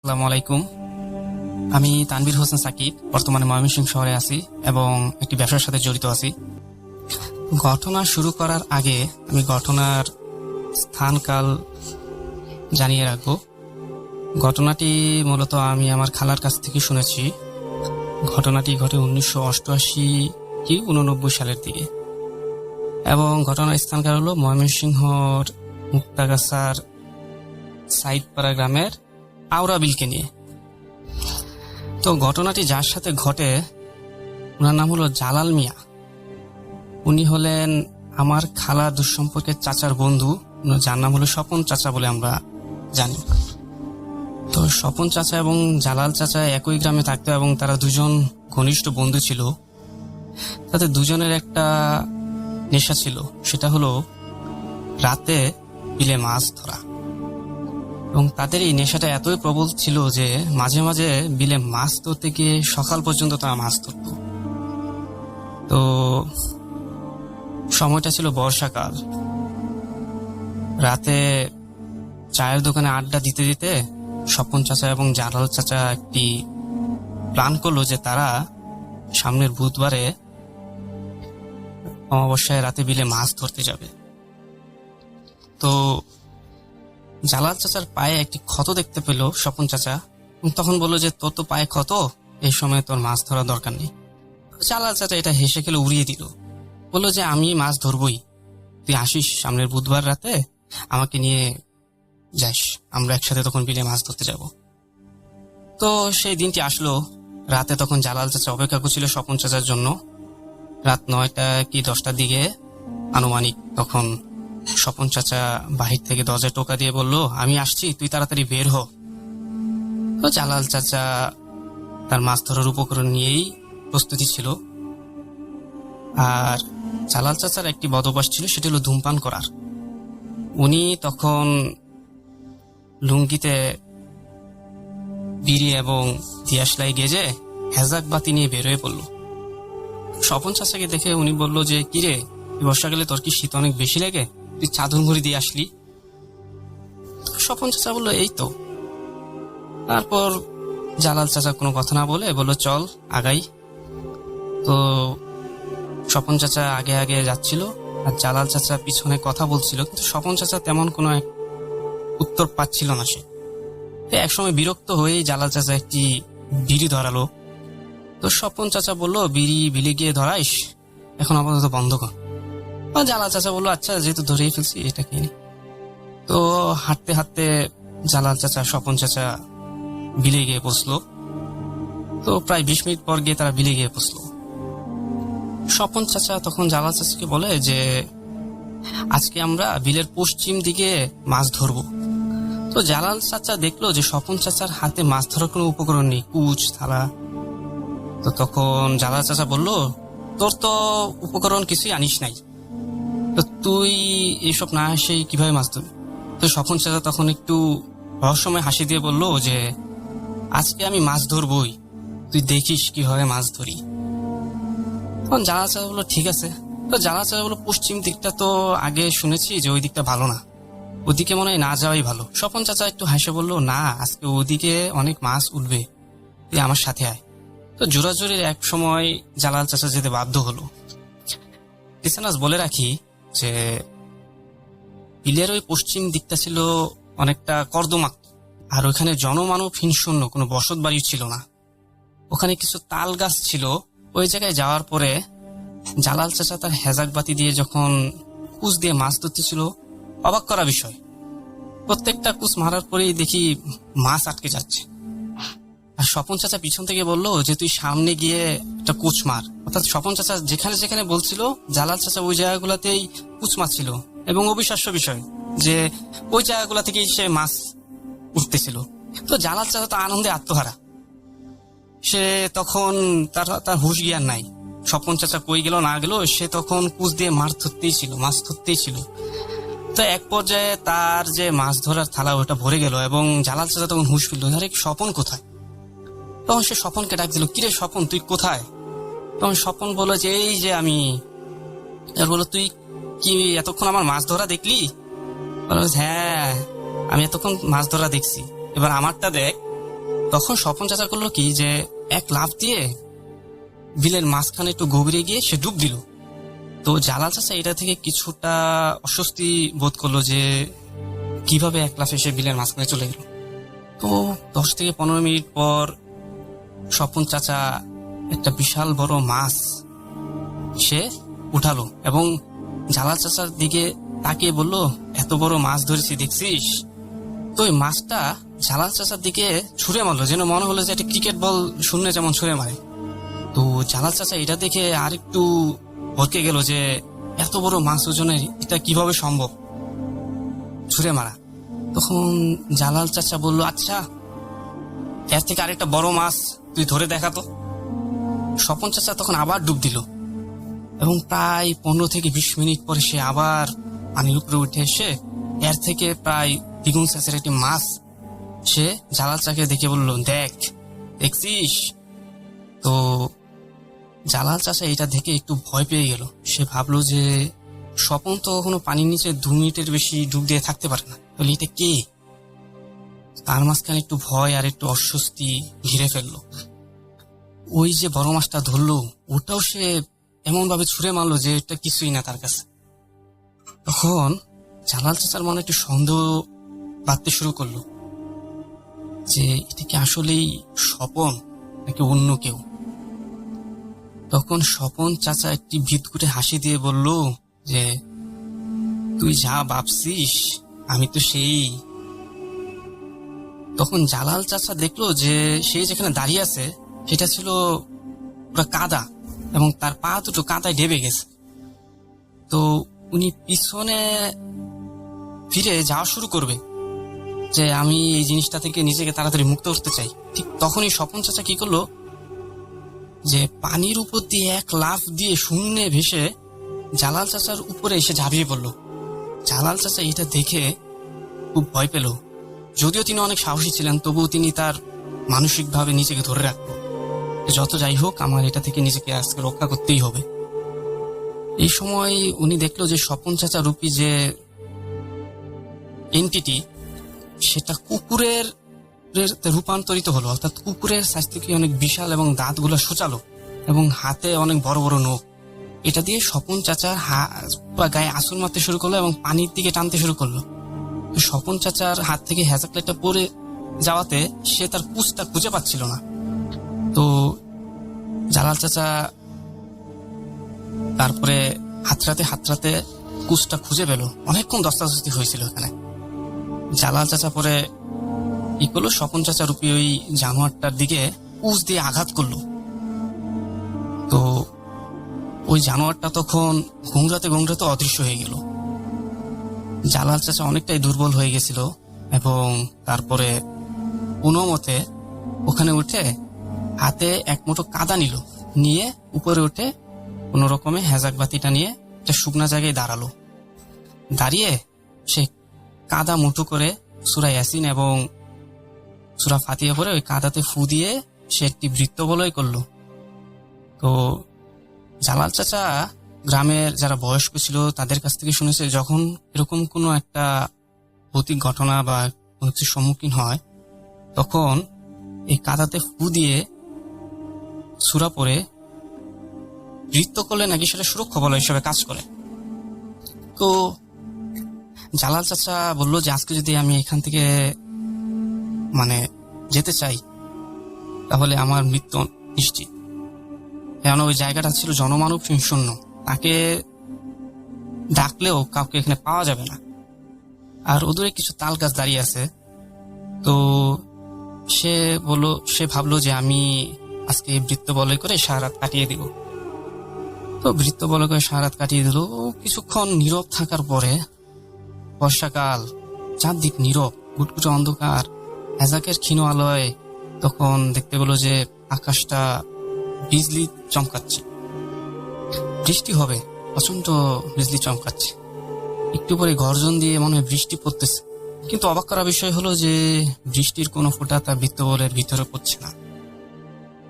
আসসালামু আলাইকুম। আমি তানভীর হোসেন সাকিব, বর্তমানে ময়মনসিংহ শহরে আছি এবং একটি ব্যবসার সাথে জড়িত আছি। ঘটনা শুরু করার আগে আমি ঘটনার স্থানকাল জানিয়ে রাখবো। ঘটনাটি মূলত আমি আমার খালার কাছ থেকে শুনেছি। ঘটনাটি ঘটে 1988 কি 89 সালের দিকে এবং ঘটনার স্থানকাল হলো ময়মনসিংহর মুক্তাগাছার সাইদপাড়া গ্রামের আওরা বিলকে নিয়ে। তো ঘটনাটি যার সাথে ঘটে ওনার নাম হলো জালাল মিয়া। উনি হলেন আমার খালা দুঃসম্পর্কের চাচার বন্ধু, যার নাম হলো স্বপন চাচা বলে আমরা জানি। তো স্বপন চাচা এবং জালাল চাচা একই গ্রামে থাকতো এবং তারা দুজন ঘনিষ্ঠ বন্ধু ছিল। তাদের দুজনের একটা নেশা ছিল, সেটা হলো রাতে বিলে মাছ ধরা। এবং তাদের এই নেশাটা এতই প্রবল ছিল যে মাঝে মাঝে বিলে মাছ ধরতে গিয়ে সকাল পর্যন্ত তারা মাছ ধরত। তো সময়টা ছিল বর্ষাকাল। রাতে চায়ের দোকানে আড্ডা দিতে দিতে স্বপন চাচা এবং জালাল চাচা একটি প্ল্যান করলো যে তারা সামনের বুধবারে অমাবস্যায় রাতে বিলে মাছ ধরতে যাবে। তো জালাল চাচার পায়ে একটি ক্ষত দেখতে পেল স্বপন চাচা, তখন বললো যে তোর তো পায়ে ক্ষত, এই সময় তোর মাছ ধরা দরকার নেই। জালাল চাচা এটা হেসে খেলে উড়িয়ে দিল, বললো যে আমি মাছ ধরবই, তুই আসিস সামনের বুধবার রাতে, আমাকে নিয়ে যাস, আমরা একসাথে তখন বিলে মাছ ধরতে যাব। তো সেই দিনটি আসলো। রাতে তখন জালাল চাচা অপেক্ষা করছিল স্বপন চাচার জন্য। রাত 9টা কি 10টার দিকে আনুমানিক তখন স্বপন চাচা বাহির থেকে দরজায় টোকা দিয়ে বলল, আমি আসছি, তুই তাড়াতাড়ি বের হ। তো জালাল চাচা তার মাছ ধরার উপকরণ নিয়েই প্রস্তুতি ছিল। আর জালাল চাচার একটি বদভ্যাস ছিল, সেটি হলো ধূমপান করার। উনি তখন লুঙ্গিতে বিড়ি এবং দিয়াশলাই গেজে হেজাক বাতি নিয়ে বের হয়ে পড়ল। স্বপন চাচাকে দেখে উনি বলল যে, কিরে, বর্ষাকালে তোর কি শীত অনেক বেশি লাগে, তুই চাদর ঘুরি দিয়ে আসলি? স্বপন চাচা বললো, এই তো। তারপর জালাল চাচা কোনো কথা না বলে বলল, চল আগাই। তো স্বপন চাচা আগে আগে যাচ্ছিল আর জালাল চাচা পিছনে কথা বলছিল, কিন্তু স্বপন চাচা তেমন কোনো উত্তর পাচ্ছিল না। সে একসময় বিরক্ত হয়ে জালাল চাচা একটি বিড়ি ধরালো। তো স্বপন চাচা বলল, বিড়ি বিলে গিয়ে ধরাইস, এখন আপাতত বন্ধ কর। জালাল চাচা বললো, আচ্ছা যেহেতু ধরেই ফেলছি এটা কিনি। তো হাঁটতে হাঁটতে জালাল চাচা স্বপন চাচা বিলে গিয়ে পৌঁছলো। তো প্রায় 20 মিনিট পর গিয়ে তারা বিলে গিয়ে পৌঁছলো। স্বপন চাচা তখন জালাল চাচাকে বলে যে, আজকে আমরা বিলের পশ্চিম দিকে মাছ ধরবো। তো জালাল চাচা দেখলো যে স্বপন চাচার হাতে মাছ ধরার কোনো উপকরণ নেই, কুচ থালা। তো তখন জালাল চাচা বলল, তোর তো উপকরণ কিছুই আনিস নাই, তো তুই এইসব না এসে কিভাবে মাছ ধরবি? তো স্বপন চাচা তখন একটু রহস্যময় হাসি দিয়ে বলল যে, আজকে আমি মাছ ধরবই, তুই দেখিস কিভাবে মাছ ধরি। তখন জালাল চাচা বললো, ঠিক আছে। তো জালাল চাচা বললো, পশ্চিম দিকটা তো আগে শুনেছি যে ওই দিকটা ভালো না, ওদিকে মনে হয় না যাওয়াই ভালো। স্বপন চাচা একটু হাসে বলল, না, আজকে ওদিকে অনেক মাছ উঠবে, তুই আমার সাথে আয়। তো জোরাজোরির এক সময় জালাল চাচা যেতে বাধ্য হলো। লিসেনার্স বলে রাখি যে বিলের ওই পশ্চিম দিকটা ছিল অনেকটা কর্দমাক্ত, আর ওখানে জনমানবহীন শূন্য, কোনো বসত বাড়ি ছিল না। ওখানে কিছু তাল গাছ ছিল। ওই জায়গায় যাওয়ার পরে জালাল চাচা তার হেজাক বাতি দিয়ে যখন কুচ দিয়ে মাছ ধরতেছিল, অবাক করা বিষয়, প্রত্যেকটা কুচ মারার পরেই দেখি মাছ আটকে যাচ্ছে। আর স্বপন চাচা পিছন থেকে বললো যে, তুই সামনে গিয়ে একটা কুচ মার। অর্থাৎ স্বপন চাচা যেখানে যেখানে বলছিল, জালাল চাচা ওই জায়গাগুলোতেই কুচ মারছিল। এবং অবিশ্বাস্য বিষয় যে ওই জায়গাগুলো থেকেই সে মাছ উঠতেছিল। তো জালাল চাচা তো আনন্দে আত্মহারা, সে তখন তার হুঁশ জ্ঞান নাই। স্বপন চাচা কই গেল না গেল, সে তখন কুচ দিয়ে মাছ ধরতেই ছিল। তো এক পর্যায়ে তার যে মাছ ধরার থালা ওটা ভরে গেল এবং জালাল চাচা তখন হুঁশ ফিরল, আরে স্বপন কোথায়? তখন সে স্বপনকে ডাক দিল, কিরে স্বপন, তুই কোথায়? তখন স্বপন বলল যে, এই যে আমি। বললো, তুই কি এতক্ষণ আমার মাছ ধরা দেখলি? হ্যাঁ, আমি এতক্ষণ মাছ ধরা দেখছি, এবার আমারটা দেখ। তখন স্বপন চাচা করলো কি যে এক লাফ দিয়ে বিলের মাঝখানে একটু গভীরে গিয়ে সে ডুব দিল। তো জালাল চাচা এটা থেকে কিছুটা অস্বস্তি বোধ করলো যে কিভাবে এক লাফে সে বিলের মাঝখানে চলে গেল। তো 10 থেকে 15 মিনিট পর স্বপন চাচা একটা বিশাল বড় মাছ সে উঠালো এবং জালাল চাচার দিকে তাকিয়ে বলল, এত বড় মাছ ধরেছি দেখছিস? তো ওই মাছটা জালাল চাচার দিকে ছুঁড়ে মারলো, যেন মনে হলো যে একটা ক্রিকেট বল শূন্য যেমন ছুঁড়ে মারে। তো জালাল চাচা এটা দেখে আর একটু ভরকে গেল যে এত বড় মাছ ওজনের এটা কিভাবে সম্ভব ছুঁড়ে মারা। তখন জালাল চাচা বলল, আচ্ছা এর থেকে আরেকটা বড় মাছ তুই ধরে দেখা তো। স্বপন চাচা তখন আবার ডুব দিল এবং প্রায় 15 থেকে 20 মিনিট পরে সে আবার পানির উপরে উঠে এসে এর থেকে প্রায় দ্বিগুণ সাইজের একটি মাছ সে জালাল চাচাকে দেখে বলল, দেখছিস? তো জালাল চাচা এটা দেখে একটু ভয় পেয়ে গেল। সে ভাবলো যে স্বপন তো কখনো পানির নিচে 2 মিনিটের বেশি ডুব দিয়ে থাকতে পারে না, বলে এটা কে? তার মাঝখানে একটু ভয় আর একটু অস্বস্তি ঘিরে ফেললো। ওই যে বড় মাছটা ধরলো ওটাও সে এমন ভাবে ছুঁড়ে মারলো যে এটা কিছুই না তার কাছে। তখন জালাল চাচার মনে একটু সন্দেহ বাঁধতে শুরু করলো যে এটা কি আসলেই স্বপন নাকি অন্য কেউ। তখন স্বপন চাচা একটি ভিতকুটে হাসি দিয়ে বলল যে তুই যা ভাবছিস আমি তো সেই। তখন জালাল চাচা দেখলো যে সে যেখানে দাঁড়িয়ে আছে সেটা ছিল পুরো কাদা এবং তার পা দুটো কাদায় ডেবে গেছে। তো উনি পিছনে ফিরে যাওয়া শুরু করবে যে আমি এই জিনিসটা থেকে নিজেকে তাড়াতাড়ি মুক্ত করতে চাই। ঠিক তখনই স্বপন চাচা কি করলো যে পানির উপর দিয়ে এক লাফ দিয়ে শূন্যে ভেসে জালাল চাচার উপরে এসে ঝাঁপিয়ে পড়লো। জালাল চাচা এটা দেখে খুব ভয় পেল। যদিও তিনি অনেক সাহসী ছিলেন তবুও তিনি তার মানসিকভাবে নিজেকে ধরে রাখলো, যত যাই হোক আমার এটা থেকে নিজেকে আজকে রক্ষা করতেই হবে। এই সময় উনি দেখলো যে স্বপন চাচা রূপী যে এন্টিটি সেটা কুকুরের রূপান্তরিত হলো, অর্থাৎ কুকুরের সাইজ থেকে অনেক বিশাল এবং দাঁতগুলো সোচালো এবং হাতে অনেক বড় বড় নখ। এটা দিয়ে স্বপন চাচার গায়ে আঁচড় মারতে শুরু করলো এবং পানির দিকে টানতে শুরু করলো। স্বপন চাচার হাত থেকে হ্যাজাকলেটটা পড়ে যাওয়াতে সে তার পুঁছটা খুঁজে পাচ্ছিল না। তো জালাল চাচা তারপরে হাতড়াতে কুচটা খুঁজে পেল। অনেকক্ষণ দস্তাদস্তি হয়েছিল এখানে। জালাল চাচা পরে কি করলো, স্বপন চাচা রূপী ওই জানোয়ারটার দিকে কুচ দিয়ে আঘাত করলো। তো ওই জানোয়ারটা তখন ঘুংরাতে অদৃশ্য হয়ে গেল। জালাল চাচা অনেকটাই দুর্বল হয়ে গেছিল এবং তারপরে কোনো মতে ওখানে উঠে হাতে এক মুঠো কাদা নিয়ে উপরে উঠে কোনো রকমে হ্যাজাক বাতিটা নিয়ে একটা শুকনা জায়গায় দাঁড়ালো। দাঁড়িয়ে সে কাদা মুঠো করে সূরা ইয়াসিন এবং সূরা ফাতিহা পড়ে ওই কাদাতে ফু দিয়ে সে একটি বৃত্ত বলয় করলো। তো জালাল চাচা গ্রামের যারা বয়স্ক ছিল তাদের কাছ থেকে শুনেছে যখন এরকম কোনো একটা ভৌতিক ঘটনা বা কোনো কিছুর সম্মুখীন হয় তখন এই কাদাতে ফু দিয়ে সূরা পড়ে বৃত্ত করলে নাকি সেটা সুরক্ষা বলয় হিসেবে কাজ করে। তো জালাল চাচা বললো যে আজকে যদি আমি এখান থেকে যেতে চাই তাহলে আমার মৃত্যু নিশ্চিত। কেন ওই জায়গাটা ছিল জনমানব শূন্য, তাকে ডাকলেও কাউকে এখানে পাওয়া যাবে না। আর ওদূরে কিছু তাল গাছ দাঁড়িয়ে আছে। তো সে ভাবলো যে আমি আজকে বৃত্ত বলয় করে সারা রাত কাটিয়ে দিব। তো বৃত্ত বলয় করে সারা রাত কাটিয়ে দিল। কিছুক্ষণ নীরব থাকার পরে বর্ষাকাল, চারদিক নীরব, গুটগুটে অন্ধকার, হ্যাজাকের ক্ষীণ আলোয় তখন দেখতে পেল যে আকাশটা বিজলি চমকাচ্ছে, বৃষ্টি হবে, প্রচন্ড বিজলি চমকাচ্ছে। একটু পরে গর্জন দিয়ে মনে হয় বৃষ্টি পড়তেছে, কিন্তু অবাক করা বিষয় হলো যে বৃষ্টির কোনো ফোঁটা তার বৃত্তবলের ভিতরে পড়ছে না।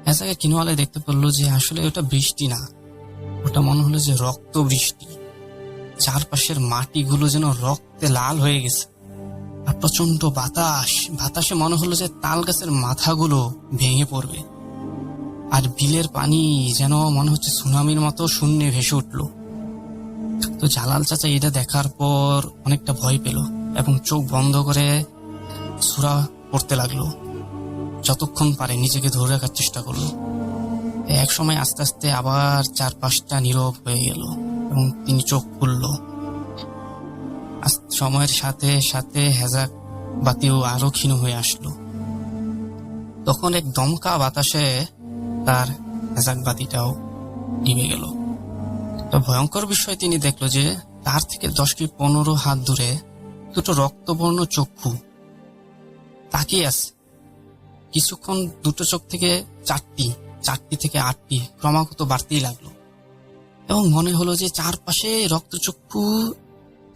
হ্যাজাকের ক্ষীণ আলোয় দেখতে পেলো যে আসলে ওটা বৃষ্টি না, ওটা মনে হলো যে রক্ত বৃষ্টি। চারপাশের মাটিগুলো যেন রক্তে লাল হয়ে গেছে আর প্রচন্ড বাতাসে মনে হলো যে তাল গাছের মাথাগুলো ভেঙে পড়বে। আর বিলের পানি যেন মনে হচ্ছে সুনামির মতো শূন্যে ভেসে উঠল। তো জালাল চাচা এটা দেখার পর অনেকটা ভয় পেল এবং চোখ বন্ধ করে সূরা পড়তে লাগলো। যতক্ষণ পারে নিজেকে ধরে রাখার চেষ্টা করলো। এক সময় আস্তে আস্তে আবার চারপাশটা নীরব হয়ে গেল এবং তিনি চোখ খুলল। সময়ের সাথে সাথে হেজাক বাতিও আরো ক্ষীণ হয়ে আসলো। তখন এক দমকা বাতাসে তার হেজাক বাতিটাও নিভে গেল। তো ভয়ঙ্কর বিষয় তিনি দেখলো যে তার থেকে 10 কি 15 হাত দূরে দুটো রক্তবর্ণ চক্ষু তাকিয়ে আছে। কিছুক্ষণ দুটো চোখ থেকে চারটি থেকে 8টি ক্রমাগত বাড়তেই লাগলো এবং মনে হলো যে চারপাশে রক্তচক্ষু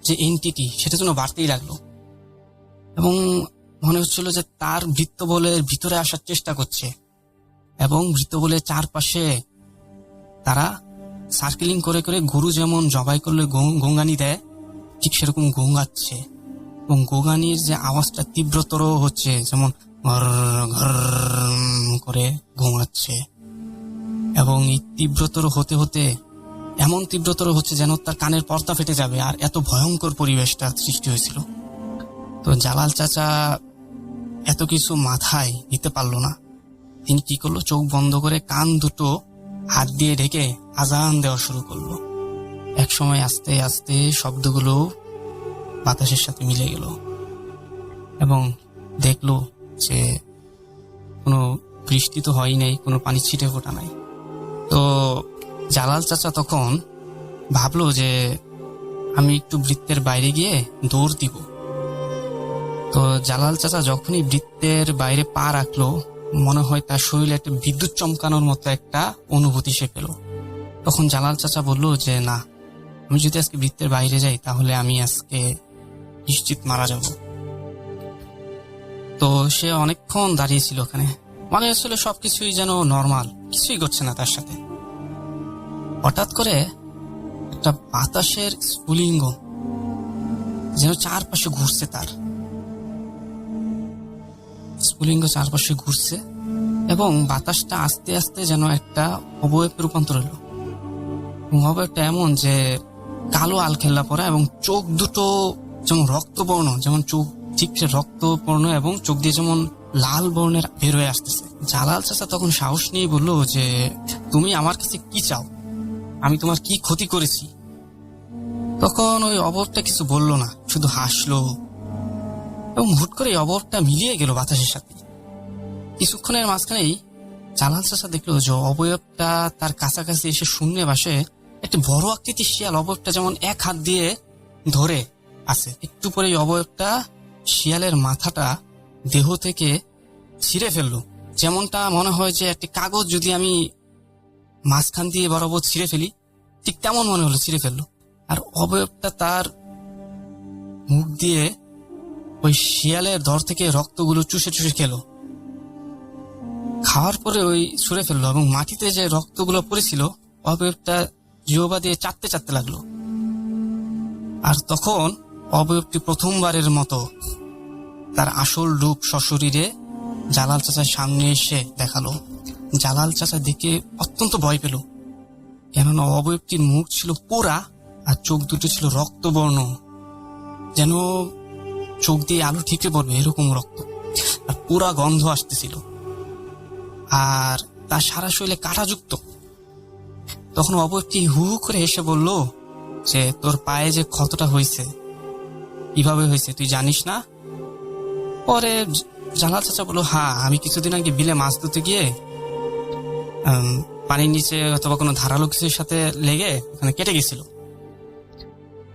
যে এন্টিটি সেটা যেন বাড়তেই লাগলো এবং মনে হচ্ছিল যে তার বৃত্তবলের ভিতরে আসার চেষ্টা করছে এবং বৃত্তবলের চারপাশে তারা সার্কেলিং করে করে গরু যেমন জবাই করলে গোঙানি দেয় ঠিক সেরকম গোঙাচ্ছে এবং গোঙানির যে আওয়াজটা তীব্রতর হচ্ছে, যেমন ঘর ঘর করে ঘুমাচ্ছে এবং এই তীব্রতর হতে হতে এমন তীব্রতর হচ্ছে যেন তার কানের পর্দা ফেটে যাবে। আর এত ভয়ঙ্কর পরিবেশটা সৃষ্টি হয়েছিল। তো জালাল চাচা এত কিছু মাথায় নিতে পারলো না। তিনি কি করলো, চোখ বন্ধ করে কান দুটো হাত দিয়ে ঢেকে আজান দেওয়া শুরু করলো। এক সময় আস্তে আস্তে শব্দগুলো বাতাসের সাথে মিলে গেল এবং দেখলো যে কোনো বৃষ্টি তো হয় নাই, কোনো পানি ছিটে ফোটা নাই। তো জালাল চাচা তখন ভাবলো যে আমি একটু বৃত্তের বাইরে গিয়ে দৌড় দিব। তো জালাল চাচা যখনই বৃত্তের বাইরে পা রাখলো, মনে হয় তার শরীরে একটা বিদ্যুৎ চমকানোর মতো একটা অনুভূতি সে পেল। তখন জালাল চাচা বলল যে না, আমি যদি আজকে বৃত্তের বাইরে যাই তাহলে আমি আজকে নিশ্চিত মারা যাব। তো সে অনেকক্ষণ দাঁড়িয়েছিল ওখানে, মনে হচ্ছিল সবকিছুই যেন নর্মাল, কিছুই ঘটছে না তার সাথে। হঠাৎ করে একটা বাতাসের স্ফুলিঙ্গ যেন চারপাশে ঘুরছে, তার স্ফুলিঙ্গ চারপাশে ঘুরছে এবং বাতাসটা আস্তে আস্তে যেন একটা অবয়বে রূপান্তর হলো। অবয়বটা এমন যে কালো আলখেল্লা পরা এবং চোখ দুটো যেমন রক্তবর্ণ, যেমন চোখ ঠিক রক্তবর্ণ এবং চোখ দিয়ে যেমন লাল বর্ণের বের হয়ে আসতেছে। জালাল চাচা তখন সাহস নিয়ে বলল যে তুমি আমার কাছে কি চাও, আমি তোমার কি ক্ষতি করেছি? তখন ওই অবয়বটা কিছু বলল না, শুধু হাসলো এবং হুট করে অবয়বটা মিলিয়ে গেল বাতাসের সাথে। কিছুক্ষণের মাঝখানেই জালাল চাচা দেখলো যে অবয়বটা তার কাছাকাছি এসে শূন্যে বাসে একটা বড় আকৃতির শিয়াল অবয়বটা যেমন এক হাত দিয়ে ধরে আছে। একটু পরে অবয়বটা শিয়ালের মাথাটা দেহ থেকে ছিঁড়ে ফেললো, যেমনটা মনে হয় যে একটি কাগজ যদি আমি মাঝখান দিয়ে বরাবর ছিঁড়ে ফেলি, ঠিক তেমন মনে হলো ছিঁড়ে ফেললো। আর অবয়বটা তার মুখ দিয়ে ওই শিয়ালের ধর থেকে রক্তগুলো চুষে চুষে খেলো। খাওয়ার পরে ওই ছুঁড়ে ফেললো এবং মাটিতে যে রক্তগুলো পড়েছিল অবয়বটা জিহ্বা দিয়ে চাটতে চাটতে লাগলো। আর তখন অবয়বটি প্রথমবারের মতো তার আসল রূপ সশরীরে জালাল চাচার সামনে এসে দেখালো। জালাল চাচা দেখে অত্যন্ত ভয় পেল, কেননা অবয়বটির মুখ ছিল পোড়া আর চোখ দুটো ছিল রক্তবর্ণ, যেন চোখ দিয়ে আলো ঠিকরে পড়বে এরকম রক্ত, আর পুরা গন্ধ আসতেছিল আর তার সারা শরীরে কাঁটাযুক্ত। তখন অবয়বটি হু হু করে এসে বলল যে তোর পায়ে যে ক্ষতটা হয়েছে কিভাবে হয়েছে তুই জানিস না? পরে জালাল চাচা বলল হ্যাঁ, আমি কিছুদিন আগে বিলে মাছ ধরতে গিয়ে পানির নিচে অথবা কোনো ধারালো কিছুর সাথে লেগে ওখানে কেটে গেছিল।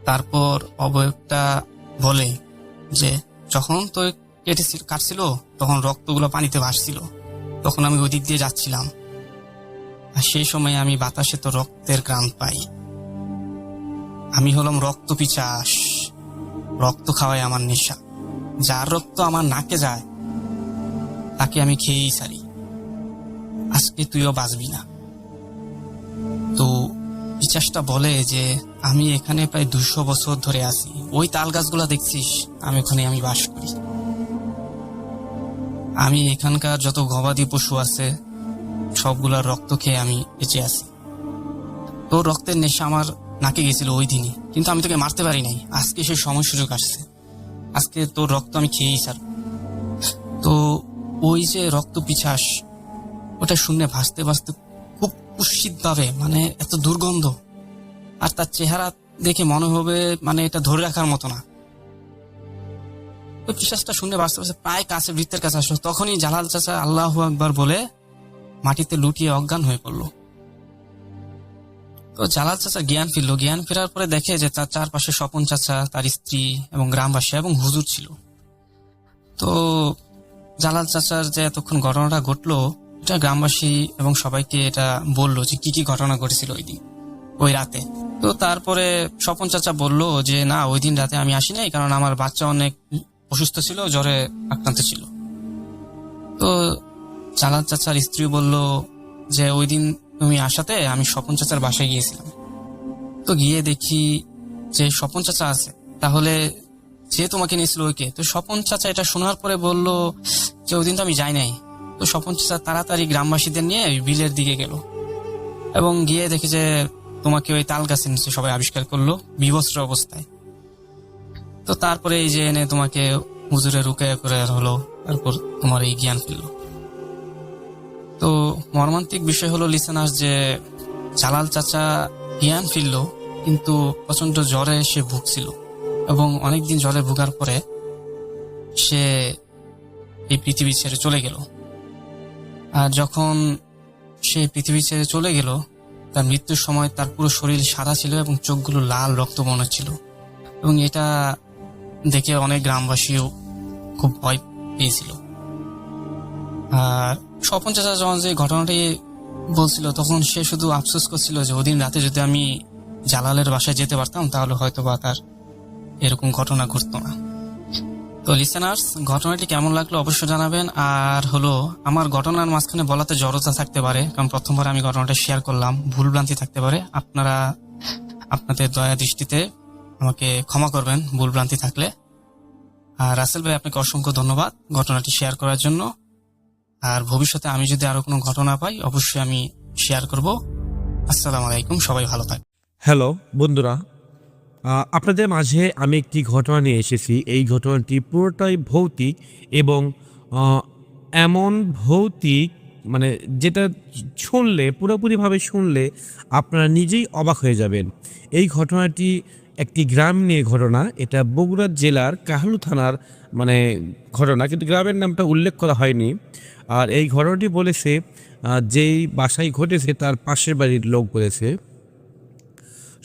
তারপর অবয়বটা বলে যে যখন তো কাটছিল তখন রক্তগুলো পানিতে ভাসছিল, তখন আমি ওই দিক দিয়ে যাচ্ছিলাম আর সেই সময় আমি বাতাসে তো রক্তের ঘ্রাণ পাই। আমি হলাম রক্ত পিচাস, রক্ত খাওয়াই আমার নেশা। যার রক্ত আমার নাকে যায় তাকে আমি খেয়েই ছাড়ি। আজকে তুইও বাঁচবি না। তো পিচাসটা বলে যে আমি এখানে প্রায় 200 বছর ধরে আছি। ওই তাল গাছগুলা দেখছিস, আমি বাস করি। আমি এখানকার যত গবাদি পশু আছে সবগুলার রক্ত খেয়ে আমি বেঁচে আছি। তোর রক্তের নেশা আমার নাকে গেছিল ওই দিনই, কিন্তু আমি তোকে মারতে পারি নাই। আজকে সেই সময় সুযোগ আসছে, আজকে তোর রক্ত আমি খেয়েই ছাড়ব। তো ওই যে রক্ত পিছাস, ওটা শূন্যে ভাসতে ভাসতে খুব কুৎসিত ভাবে, মানে এত দুর্গন্ধ, আর তার চেহারা দেখে মনে হবে মানে এটা ধরে রাখার মতো না। ওই পিশাচটা শূন্যে ভাসতে ভাসতে প্রায় কাছে, বৃত্তের কাছে আসলো। তখনই জালাল চাচা আল্লাহু আকবার বলে মাটিতে লুটিয়ে অজ্ঞান হয়ে পড়লো। তো জালাল চাচা জ্ঞান ফিরলো। জ্ঞান ফেরার পরে দেখে যে তার চারপাশে স্বপন চাচা, তার স্ত্রী এবং গ্রামবাসী এবং হুজুর ছিল। তো জালাল চাচার যে এতক্ষণ ঘটনাটা ঘটলো, এটা গ্রামবাসী এবং সবাইকে এটা বললো যে কি কি ঘটনা ঘটেছিল ওই দিন, ওই রাতে। তো তারপরে স্বপন চাচা বললো যে না, ওই দিন রাতে আমি আসি নাই, কারণ আমার বাচ্চা অনেক অসুস্থ ছিল, জ্বরে আক্রান্ত ছিল। তো জালাল চাচার স্ত্রী বলল যে ওই দিন তুমি আসাতে আমি স্বপন চাচার বাসায় গিয়েছিলাম। তো গিয়ে দেখি যে স্বপন চাচা আছে, তাহলে যে তোমাকে নিয়েছিল ওইকে। তো স্বপন চাচা এটা শোনার পরে বলল যে ওই দিন তো আমি যাই নাই। তো স্বপন চাচা তাড়াতাড়ি গ্রামবাসীদের নিয়ে বিলের দিকে গেল এবং গিয়ে দেখে যে তোমাকে ওই তাল গাছের নিচে সবাই আবিষ্কার করলো বিবস্ত্র অবস্থায়। তো তারপরে এই যে এনে তোমাকে হুজুরে রুকায়া করে হলো, তারপর তোমার এই জ্ঞান ফিরলো। তো মর্মান্তিক বিষয় হলো লিসেনার্স, যে জালাল চাচা জ্ঞান ফিরলো, কিন্তু প্রচন্ড জ্বরে সে ভুগছিল এবং অনেকদিন জ্বরে ভোগার পরে সে এই পৃথিবী ছেড়ে চলে গেল। আর যখন সে পৃথিবী ছেড়ে চলে গেল, তার মৃত্যুর সময় তার পুরো শরীর সাদা ছিল এবং চোখগুলো লাল রক্তবর্ণ ছিল, এবং এটা দেখে অনেক গ্রামবাসীও খুব ভয় পেয়েছিল। আর স্বপন চাচা যখন যে ঘটনাটি বলছিল, তখন সে শুধু আফসোস করছিল যে ওদিন রাতে যদি আমি জালালের বাসায় যেতে পারতাম, তাহলে হয়তো বা তার এরকম ঘটনা ঘটতো না। তো লিসেনার্স, ঘটনাটি কেমন লাগলো অবশ্যই জানাবেন। আর হলো, আমার ঘটনার মাঝখানে বলাতে জড়তা থাকতে পারে, কারণ প্রথমবার আমি ঘটনাটা শেয়ার করলাম, ভুলভ্রান্তি থাকতে পারে। আপনারা আপনাদের দয়া দৃষ্টিতে আমাকে ক্ষমা করবেন ভুলভ্রান্তি থাকলে। আর রাসেল ভাই, আপনাকে অসংখ্য ধন্যবাদ ঘটনাটি শেয়ার করার জন্য। আর ভবিষ্যতে আমি যদি আরো কোনো ঘটনা পাই অবশ্যই আমি শেয়ার করব। আসসালামু আলাইকুম, সবাই ভালো থাকবেন। হ্যালো বন্ধুরা, আপনাদের মাঝে আমি একটি ঘটনা নিয়ে এসেছি। এই ঘটনাটি পুরোটাই ভৌতিক এবং এমন ভৌতিক, মানে যেটা শুনলে, পুরোপুরিভাবে শুনলে আপনারা নিজেই অবাক হয়ে যাবেন। এই ঘটনাটি একটি গ্রাম নিয়ে ঘটনা। এটা বগুড়া জেলার কাহালু থানার মানে ঘটনা, কিন্তু গ্রামের নামটা উল্লেখ করা হয়নি। আর এই ঘটনাটি বলেছে যেই বাসায় ঘটেছে তার পাশের বাড়ির লোক বলেছে।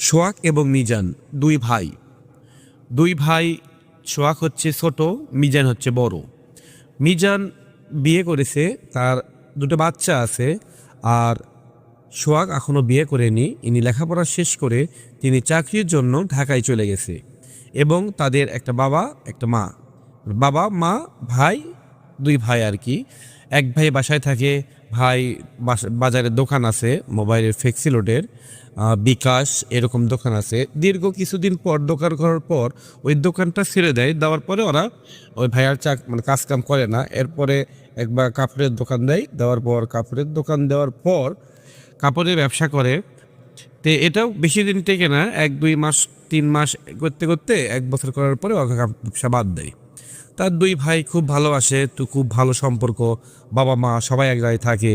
সোহাগ এবং মিজান দুই ভাই। সোহাগ হচ্ছে ছোট, মিজান হচ্ছে বড়। মিজান বিয়ে করেছে, তার দুটো বাচ্চা আছে। আর সোহাগ এখনও বিয়ে করেনি। ইনি লেখাপড়া শেষ করে তিনি চাকরির জন্য ঢাকায় চলে গেছে এবং তাদের একটা বাবা একটা মা, বাবা মা ভাই, দুই ভাই আর কি। এক ভাই বাসায় থাকে, ভাই বাজারের দোকান আছে, মোবাইলের ফ্লেক্সিলোডের, বিকাশ এরকম দোকান আছে। দীর্ঘ কিছুদিন পর দোকান করার পর ওই দোকানটা ছেড়ে দেয়। দেওয়ার পরে ওরা ওই ভাইয়ার মানে কাজকাম করে না। এরপরে একবার কাপড়ের দোকান দেয়, দেওয়ার পর কাপড়ের দোকান দেওয়ার পর কাপড়ের ব্যবসা করে। তো এটাও বেশি দিন টেকে না, 1-2 মাস 3 মাস করতে করতে 1 বছর করার পরে ওকে ব্যবসা বাদ দেয়। তার দুই ভাই খুব ভালোবাসে, তো খুব ভালো সম্পর্ক, বাবা মা সবাই এক জায়গায় থাকে।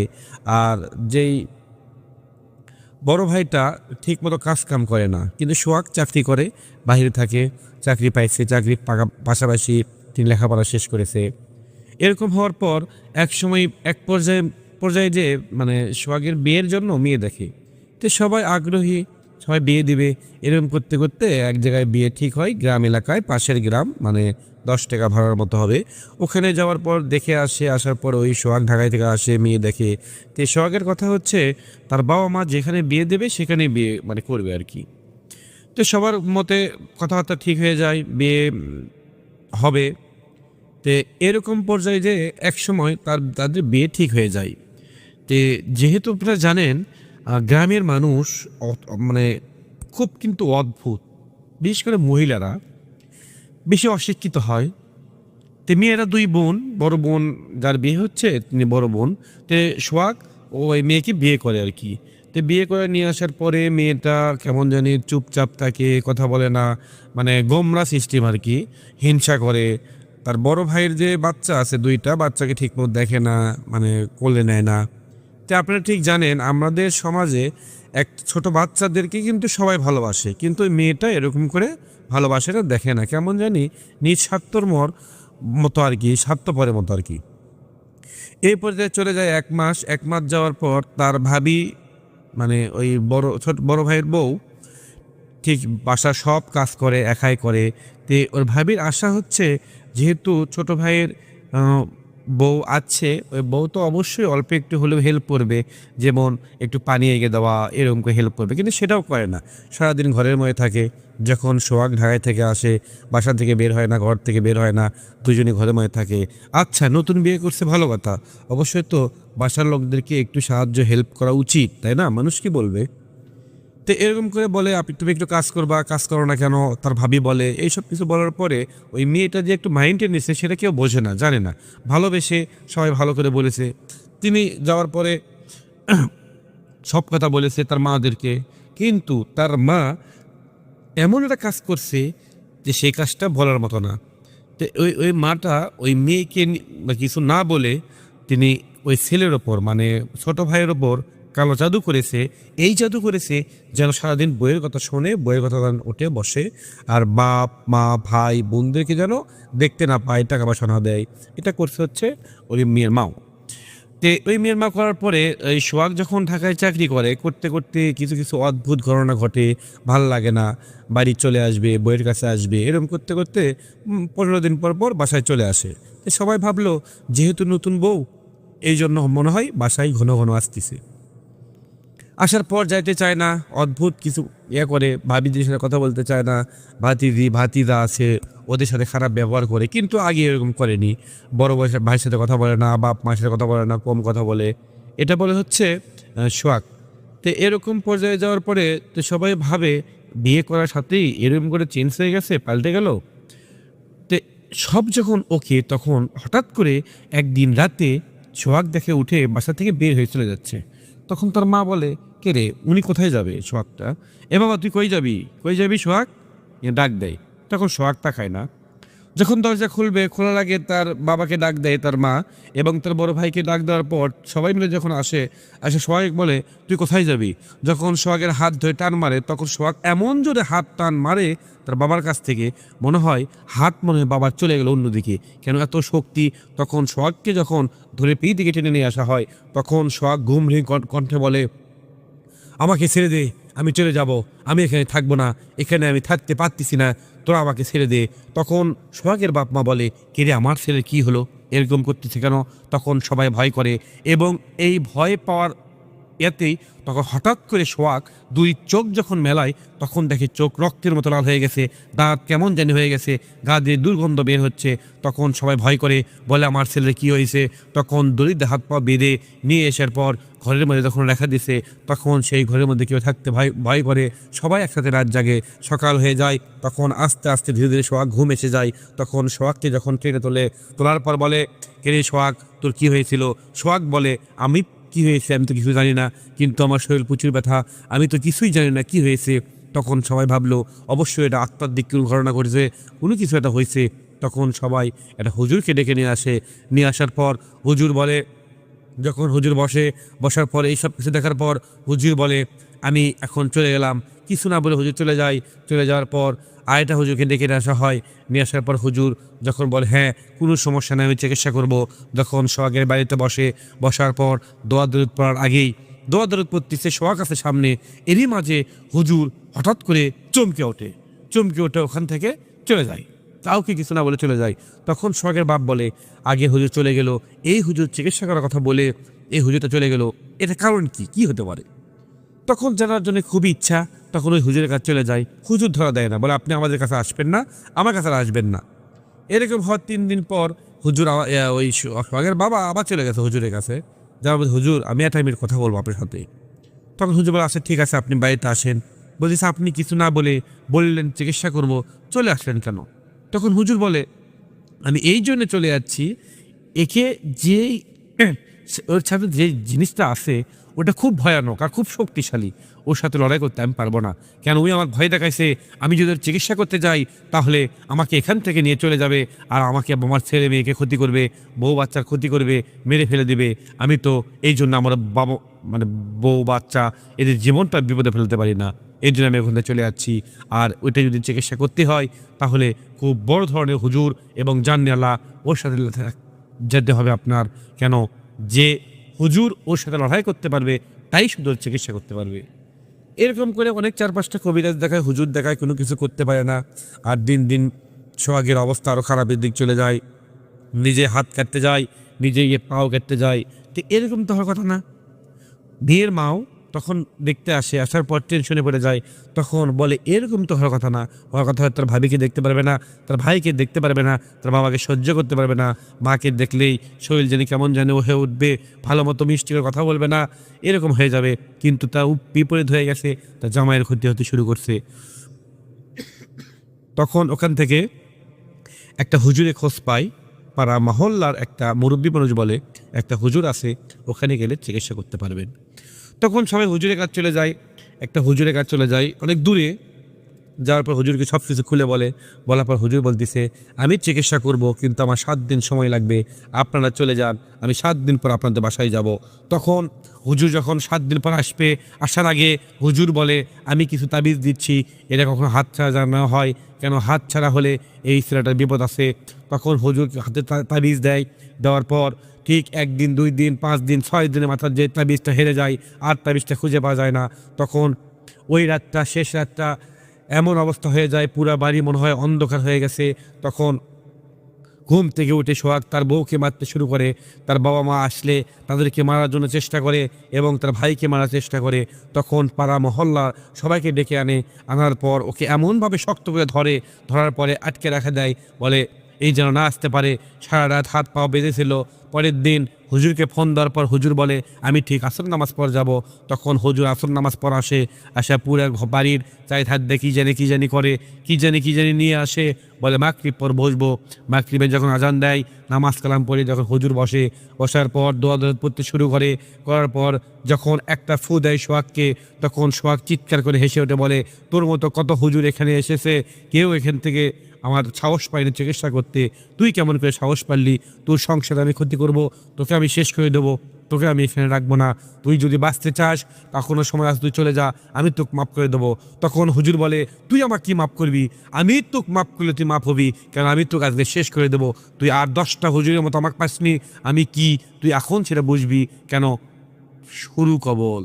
আর যেই বড় ভাইটা ঠিক মতো কাজ কাম করে না, কিন্তু সোহাগ চাকরি করে, বাইরে থাকে, চাকরি পাইছে, চাকরির পাশাপাশি তিনি লেখাপড়া শেষ করেছে। এরকম হওয়ার পর এক পর্যায়ে যে মানে সোহাগের বিয়ের জন্য মেয়ে দেখে। তো সবাই আগ্রহী, সবাই বিয়ে দিবে। এরকম করতে করতে এক জায়গায় বিয়ে ঠিক হয়, গ্রাম এলাকায়, পাশের গ্রাম, মানে 10 টাকা ভাড়ার মতো হবে। ওখানে যাওয়ার পর দেখে আসার পর ওই সোহাগ ঢাকায় থেকে আসে, মেয়ে দেখে। তো সোহাগের কথা হচ্ছে তার বাবা মা যেখানে বিয়ে দেবে সেখানে বিয়ে মানে করবে আর কি। তো সবার মতে কথাবার্তা ঠিক হয়ে যায়, বিয়ে হবে। তো এরকম পর্যায়ে যে এক সময় তাদের বিয়ে ঠিক হয়ে যায়। তো যেহেতু আপনারা জানেন গ্রামের মানুষ মানে খুব কিন্তু অদ্ভুত। বিশেষ করে মহিলারা বেশি অশিক্ষিত হয়। তো মেয়েরা দুই বোন, বড় বোন যার বিয়ে হচ্ছে তিনি বড় বোন। তে সোহাগ ওই মেয়েকে বিয়ে করে আর কি। তো বিয়ে করে নিয়ে আসার পরে মেয়েটা কেমন জানি চুপচাপ থাকে, কথা বলে না, মানে গোমরা সিস্টেম আর কি, হিংসা করে। তার বড় ভাইয়ের যে বাচ্চা আছে দুইটা, বাচ্চাকে ঠিকমতো দেখে না, মানে কোলে নেয় না। তো আপনারা ঠিক জানেন আমাদের সমাজে এক ছোট বাচ্চাদেরকে কিন্তু সবাই ভালোবাসে, কিন্তু ওই মেয়েটা এরকম করে ভালোবাসাটা দেখে না, কেমন জানি নিজ স্বার্থর মতো আর কি, স্বার্থপরের মতো আর কি। এই পর্যায়ে চলে যায় 1 মাস। 1 মাস যাওয়ার পর তার ভাবি, মানে ওই বড় ভাইয়ের বউ ঠিক বাসার সব কাজ করে, একাই করে। তে ওর ভাবির আশা হচ্ছে যেহেতু ছোট ভাইয়ের আহ, বউ আছে, ওই বউ তো অবশ্যই অল্প একটু হলেও হেল্প করবে, যেমন একটু পানি এগিয়ে দেওয়া এরকম করে হেল্প করবে, কিন্তু সেটাও করে না। সারাদিন ঘরের মধ্যে থাকে। যখন সোহাগ ঢাকায় থেকে আসে, বাসা থেকে বের হয় না, ঘর থেকে বের হয় না, দুজনই ঘরের মধ্যে থাকে। আচ্ছা, নতুন বিয়ে করছে ভালো কথা, অবশ্যই তো বাসার লোকদেরকে একটু সাহায্য হেল্প করা উচিত, তাই না? মানুষ কি বলবে? তো এরকম করে বলে, তুমি একটু কাজ করবা, কাজ করো না কেন? তার ভাবি বলে। এইসব কিছু বলার পরে ওই মেয়েটা যে একটু মাইন্ডে নিচ্ছে সেটা কেউ বোঝে না, জানে না। ভালোবেসে সবাই ভালো করে বলেছে। তিনি যাওয়ার পরে সব কথা বলেছে তার মাদেরকে, কিন্তু তার মা এমন একটা কাজ করছে যে সেই কাজটা বলার মতো না। তো ওই ওই মাটা ওই মেয়েকে বা কিছু না বলে তিনি ওই ছেলের ওপর, মানে ছোট ভাইয়ের ওপর কালো জাদু করেছে। এই জাদু করেছে যেন সারাদিন বইয়ের কথা শোনে, বইয়ের কথা যেন উঠে বসে, আর বাপ মা ভাই বোনদেরকে যেন দেখতে না পায়, টাকা পয়সা না দেয়। এটা করছে হচ্ছে ওই মেয়ের মাও। তে ওই মেয়ের মা করার পরে এই সোহাগ যখন ঢাকায় চাকরি করে, করতে করতে কিছু কিছু অদ্ভুত ঘটনা ঘটে। ভাল লাগে না, বাড়ি চলে আসবে, বইয়ের কাছে আসবে, এরকম করতে করতে 15 দিন পর পর বাসায় চলে আসে। তো সবাই ভাবলো যেহেতু নতুন বউ, এই জন্য মনে হয় বাসায় ঘন ঘন আসতেছে। আসার পর যাইতে চায় না, অদ্ভুত কিছু করে, ভাবিদের সাথে কথা বলতে চায় না। ভাতিজা আছে, ওদের সাথে খারাপ ব্যবহার করে, কিন্তু আগে এরকম করেনি। বড় বয়সের ভাইয়ের সাথে কথা বলে না, বাপ মায়ের সাথে কথা বলে না, কম কথা বলে। এটা বলে হচ্ছে সোহাগ। তো এরকম পর্যায়ে যাওয়ার পরে তো সবাই ভাবে বিয়ে করার সাথেই এরকম করে চেঞ্জ হয়ে গেছে, পাল্টে গেল। তো সব যখন ওকে, তখন হঠাৎ করে একদিন রাতে সোহাগ দেখে উঠে বাসা থেকে বের হয়ে চলে যাচ্ছে। তখন তার মা বলে, কে রে, উনি কোথায় যাবে সোহাগটা? এ বাবা, তুই কই যাবি, কই যাবি সোহাগ? এ ডাক দেয়। তখন সোহাগ তাকায় না। যখন দরজা খুলবে, খোলার আগে তার বাবাকে ডাক দেয় তার মা, এবং তার বড় ভাইকে ডাক দেওয়ার পর সবাই মিলে যখন আসে সোহাগ বলে, তুই কোথায় যাবি? যখন সোহাগের হাত ধরে টান মারে, তখন সোহাগ এমন জোরে হাত টান মারে তার বাবার কাছ থেকে, মনে হয় বাবার চলে গেল অন্যদিকে। কেন এত শক্তি? তখন সোহাগকে যখন ধরে পিঠ দিকে টেনে নিয়ে আসা হয়, তখন সোহাগ ঘুমহীন কণ্ঠে বলে, আমাকে ছেড়ে দে, আমি চলে যাব, আমি এখানে থাকবো না, এখানে আমি থাকতে পারতেছি না, তোরা আমাকে ছেড়ে দে। তখন সোহাগের বাপ মা বলে, কে রে, আমার ছেলে কি হলো, এরকম করতেছে কেন? তখন সবাই ভয় করে, এবং এই ভয় পাওয়ার এতেই তখন হঠাৎ করে সোহাগ দুই চোখ যখন মেলায়, তখন দেখে চোখ রক্তের মতো লাল হয়ে গেছে, দাঁত কেমন জানি হয়ে গেছে, গা দিয়ে দুর্গন্ধ বের হচ্ছে। তখন সবাই ভয় করে, বলে আমার ছেলের কি হয়েছে? তখন দরিদ্র হাত পা বেঁধে নিয়ে আসার পর ঘরের মধ্যে যখন রেখা দিছে, তখন সেই ঘরের মধ্যে কেউ থাকতে ভয় করে। সবাই একসাথে রাত জাগে, সকাল হয়ে যায়। তখন আস্তে আস্তে ধীরে ধীরে সোহাগ ঘুম এসে যায়। তখন সোহাগকে যখন ট্রেনে তোলার পর বলে, কে রে সোহাগ, তোর কি হয়েছিল? সোহাগ বলে, আমি কি হয়েছে আমি তো কিছু জানি না, কিন্তু আমার শরীর প্রচুর ব্যথা, আমি তো কিছুই জানি না কি হয়েছে। তখন সবাই ভাবলো অবশ্যই এটা আত্মার দিক কোনো ঘটনা ঘটেছে, কোনো কিছু একটা হয়েছে। তখন সবাই একটা হুজুরকে ডেকে নিয়ে আসার পর হুজুর বলে, যখন হুজুর বসার পর এইসব কিছু দেখার পর হুজুর বলে, আমি এখন চলে গেলাম। কিছু না বলে হুজুর চলে যাওয়ার পর আরেকটা হুজুরকে ডেকে নিয়ে আসা হয়। নিয়ে আসার পর হুজুর যখন বলে, হ্যাঁ কোনো সমস্যা নেই, আমি চিকিৎসা করব। যখন সোহাগের বাড়িতে বসার পর দোয়া দরুদ পড়ার আগেই দোয়া দরুদ পড়তেছে, সোহাগ আছে সামনে। এরই মাঝে হুজুর হঠাৎ করে চমকে ওঠে ওখান থেকে চলে যায়, কাউকে কিছু না বলে চলে যায়। তখন সোহাগের বাপ বলে, আগে হুজুর চলে গেল, এই হুজুর চিকিৎসা করার কথা বলে এই হুজুরটা চলে গেল, এটা কারণ কি হতে পারে? তখন জানার জন্য খুবই ইচ্ছা, তখন ওই হুজুরের কাছে চলে যায়। হুজুর ধরা দেয় না, বলে আপনি আমাদের কাছে আসবেন না, আমার কাছে আর আসবেন না। এরকম হওয়ার 3 দিন পর হুজুর ওই সোহাগের বাবা আবার চলে গেছে হুজুরের কাছে, যাওয়ার বলছে, হুজুর আমি একটা মিনিট কথা বলবো আপনার সাথে। তখন হুজুর বলে, আচ্ছা ঠিক আছে, আপনি বাড়িতে আসেন। বলতেছে আপনি কিছু না বলে বললেন চিকিৎসা করব, চলে আসলেন কেন? তখন হুজুর বলে আমি এই জন্য চলে যাচ্ছি, একে যেই ওর সাথে যে জিনিসটা আছে ওটা খুব ভয়ানক আর খুব শক্তিশালী, ওর সাথে লড়াই করতে আমি পারবো না। কেন ওই আমার ভয় দেখাইছে আমি যদি ওর চিকিৎসা করতে যাই তাহলে আমাকে এখান থেকে নিয়ে চলে যাবে আর আমাকে আমার ছেলে মেয়েকে ক্ষতি করবে, বউ বাচ্চার ক্ষতি করবে, মেরে ফেলে দেবে। আমি তো এই জন্য আমার বাবা মানে বউ বাচ্চা এদের জীবনটা বিপদে ফেলতে পারি না, এই জন্য আমি ওখান থেকে চলে যাচ্ছি। আর ওইটা যদি চিকিৎসা করতে হয় তাহলে খুব বড় ধরনের হুজুর এবং জাননিয়ালা ওর সাথে যেতে হবে আপনার। কেন যে হুজুর ওর সাথে লড়াই করতে পারবে তাই শুধু ওর চিকিৎসা করতে পারবে। এরকম করে অনেক 4-5টা কবিরাজ দেখায়, হুজুর দেখায়, কোনো কিছু করতে পারে না। আর দিন দিন সোহাগের অবস্থা আরও খারাপের দিক চলে যায়, নিজে হাত কাটতে যায়, নিজে গিয়ে পাও কাটতে যায়। তো এরকম তো হওয়ার কথা না। বিয়ের মাও তখন দেখতে আসে, আসার পর টেনশনে পড়ে যায়, তখন বলে এরকম তো হওয়ার কথা না, হওয়ার কথা তার ভাবিকে দেখতে পারবে না, তার ভাইকে দেখতে পারবে না, তার বাবাকে সহ্য করতে পারবে না, মাকে দেখলেই শরীর জানি কেমন জানি হয়ে উঠবে, ভালো মতো মিষ্টি করে কথা বলবে না, এরকম হয়ে যাবে। কিন্তু তা বিপরীত হয়ে গেছে, তার জামাইয়ের ক্ষতি হতে শুরু করছে। তখন ওখান থেকে একটা হুজুরে খোঁজ পায়, পাড়া মহল্লার একটা মুরব্বী মানুষ বলে একটা হুজুর আছে, ওখানে গেলে চিকিৎসা করতে পারবেন। তখন সবাই হুজুরের কাছে চলে যায়, একটা হুজুরের কাছে চলে যায় অনেক দূরে। যাওয়ার পর হুজুরকে সব কিছু খুলে বলার পর হুজুর বলতেছে আমি চিকিৎসা করব, কিন্তু আমার 7 দিন সময় লাগবে, আপনারা চলে যান, আমি 7 দিন পর আপনাদের বাসায় যাব। তখন হুজুর যখন 7 দিন পর আসবে, আসার আগে হুজুর বলে আমি কিছু তাবিজ দিচ্ছি, এটা কখনো হাত ছাড়া জানা হয়, কেন হাত ছাড়া হলে এই ছেলেটার বিপদ আছে। তখন হুজুর হাতে তাবিজ দেয়, দেওয়ার পর ঠিক 1 দিন 2 দিন 5 দিন 6 দিনের মাথার যে তাবিজটা হেরে যায় আর তাবিজটা খুঁজে পাওয়া যায় না। তখন ওই রাতটা, শেষ রাতটা এমন অবস্থা হয়ে যায়, পুরা বাড়ি মনে হয় অন্ধকার হয়ে গেছে। তখন ঘুম থেকে উঠে সোহাগ তার বউকে মারতে শুরু করে, তার বাবা মা আসলে তাদেরকে মারার জন্য চেষ্টা করে এবং তার ভাইকে মারার চেষ্টা করে। তখন পাড়া মহল্লা সবাইকে ডেকে আনার পর ওকে এমনভাবে শক্ত করে ধরার পরে আটকে রাখা দেয়, বলে এই যেন না আসতে পারে। সারা রাত হাত পা বেঁধেছিল। পরের দিন হুজুরকে ফোন দেওয়ার পর হুজুর বলে আমি ঠিক আসর নামাজ পড় যাব। তখন হুজুর আসর নামাজ পড় আসা পুরো বাড়ির চাই থাকবে কী জানি করে, কী জানি নিয়ে আসে, বলে মাগরিব পর বসবো। মাগরিবে যখন আজান দেয়, নামাজ কালাম পড়ে যখন হুজুর বসার পর দোয়া দরদ পড়তে শুরু করার পর যখন একটা ফু দেয় সোহাগকে, তখন সোহাগ চিৎকার করে হেসে ওঠে, বলে তোর মতো কত হুজুর এখানে এসেছে, কেউ এখান থেকে আমার সাহস পাইনি চিকিৎসা করতে, তুই কেমন করে সাহস পারলি? তোর সংসারে আমি ক্ষতি করব, তোকে আমি শেষ করে দেবো, তোকে আমি এখানে রাখবো না, তুই যদি বাঁচতে চাস তখনও সময় আস, তুই চলে যা, আমি তোকে মাফ করে দেবো। তখন হুজুর বলে তুই আমার কি মাফ করবি? আমি তোকে মাফ করলে তুই মাফ হবি, কেন আমি তোকে আজকে শেষ করে দেবো। তুই আর 10টা হুজুরের মতো আমাকে পাসনি, আমি কি তুই এখন সেটা বুঝবি। কেন শুরু কবল।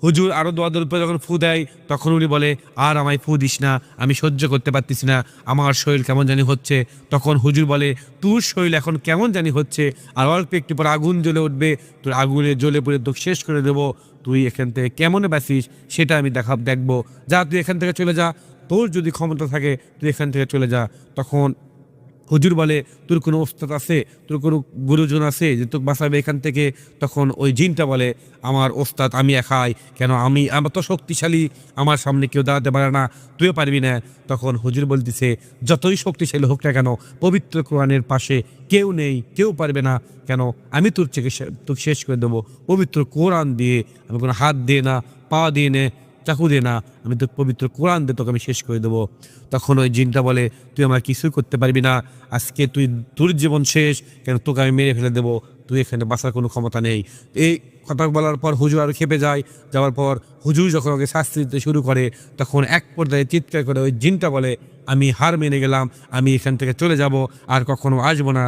হুজুর আরও দোয়া দরুদ যখন ফু দেয়, তখন উনি বলে আর আমায় ফু দিস না, আমি সহ্য করতে পারতেছি না, আমার শরীর কেমন জানি হচ্ছে। তখন হুজুর বলে তোর শরীর এখন কেমন জানি হচ্ছে, আর অল্প একটু পর আগুন জ্বলে উঠবে, তোর আগুনে জ্বলে পড়ে তোকে শেষ করে দেবো, তুই এখান থেকে কেমন বাঁচিস সেটা আমি দেখবো, যা তুই এখান থেকে চলে যা, তোর যদি ক্ষমতা থাকে তুই এখান থেকে চলে যা। তখন হুজুর বলে তোর কোনো ওস্তাদ আছে, তোর কোনো গুরুজন আছে যে তোকে বাঁচাবে এখান থেকে? তখন ওই জিনটা বলে আমার ওস্তাদ আমি একাই, কেন আমার তো শক্তিশালী, আমার সামনে কেউ দাঁড়াতে পারে না, তুইও পারবি না। তখন হুজুর বলতেছে যতই শক্তিশালী হোক না কেন, পবিত্র কোরআনের পাশে কেউ নেই, কেউ পারবে না, কেন আমি তোর চিকিৎসা তোকে শেষ করে দেবো পবিত্র কোরআন দিয়ে, আমি কোনো হাত দিয়ে না, পা দিয়ে নে, চাকু দিয়ে না, আমি তোর পবিত্র কোরআন দিয়ে তোকে আমি শেষ করে দেবো। তখন ওই জিনটা বলে তুই আমার কিছুই করতে পারবি না, আজকে তোর জীবন শেষ, কেন তোকে আমি মেরে ফেলে দেবো, তুই এখানে বাঁচার কোনো ক্ষমতা নেই। এই কথা বলার পর হুজুর আরও খেপে যায়। যাওয়ার পর হুজুর যখন ওকে শাস্তি দিতে শুরু করে, তখন এক পর্যায়ে চিৎকার করে ওই জিনটা বলে আমি হার মেনে গেলাম, আমি এখান থেকে চলে যাব, আর কখনো আসবো না,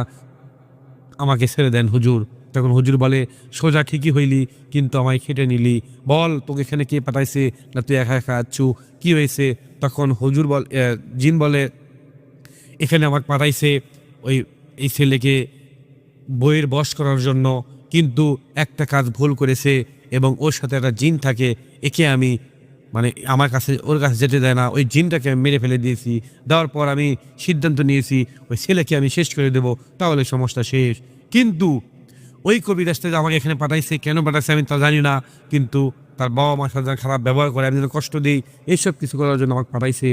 আমাকে ছেড়ে দেন হুজুর। তখন হুজুর বলে সোজা ঠিকই হইলি, কিন্তু আমায় খেটে নিলি, বল তোকে এখানে কে পাঠাইছে, না তুই একা একা আছু, কি হয়েছে? তখন হুজুর জিন বলে এখানে আমাকে পাঠাইছে এই ছেলেকে বইয়ের বশ করার জন্য, কিন্তু একটা কাজ ভুল করেছে এবং ওর সাথে একটা জিন থাকে, একে আমি ওর কাছে যেতে দেয় না, ওই জিনটাকে আমি মেরে ফেলে দিয়েছি। দেওয়ার পর আমি সিদ্ধান্ত নিয়েছি ওই ছেলেকে আমি শেষ করে দেবো, তাহলে সমস্যা শেষ। কিন্তু ওই কবিরাজটা আমাকে এখানে পাঠাইছে, কেন পাঠাইছে আমি তা জানি না, কিন্তু তার বাবা মার সাথে খারাপ ব্যবহার করে, আমি যেন কষ্ট দিই, এইসব কিছু করার জন্য আমাকে পাঠাইছে।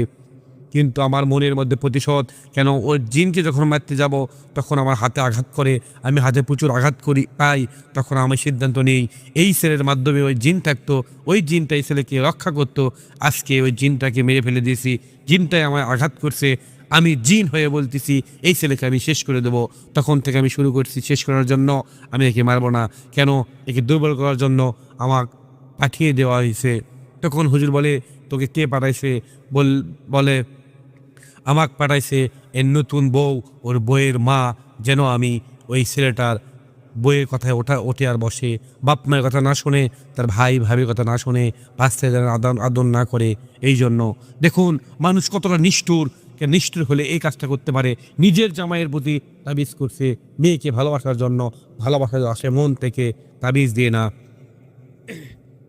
কিন্তু আমার মনের মধ্যে প্রতিশোধ, কেন ওই জিনকে যখন মারতে যাব তখন আমার হাতে আঘাত করে, আমি হাতে প্রচুর আঘাত করি পাই, তখন আমি সিদ্ধান্ত নিই এই ছেলের মাধ্যমে ওই জিন থাকতো, ওই জিনটা এই ছেলেকে রক্ষা করতো, আজকে ওই জিনটাকে মেরে ফেলে দিয়েছি, জিনটাই আমায় আঘাত করছে, আমি জিন হয়ে বলতেছি এই ছেলেকে আমি শেষ করে দেবো। তখন থেকে আমি শুরু করছি শেষ করার জন্য, আমি একে মারবো না, কেন একে দুর্বল করার জন্য আমার পাঠিয়ে দেওয়া হয়েছে। তখন হুজুর বলে তোকে কে পাঠাইছে? বলে আমাকে পাঠাইছে এর নতুন বউ, ওর বইয়ের মা, যেন আমি ওই ছেলেটার বইয়ের কথায় ওঠে আর বসে, বাপ মায়ের কথা না শোনে, তার ভাই ভাবির কথা না শোনে, বাচ্চাদের যেন আদর না করে। এই জন্য দেখুন মানুষ কতটা নিষ্ঠুর, নিষ্ঠুর হলে এই কাজটা করতে পারে। নিজের জামাইয়ের প্রতি তাবিজ করছে, মেয়েকে ভালোবাসার জন্য, ভালোবাসা আসে মন থেকে, তাবিজ দিয়ে না।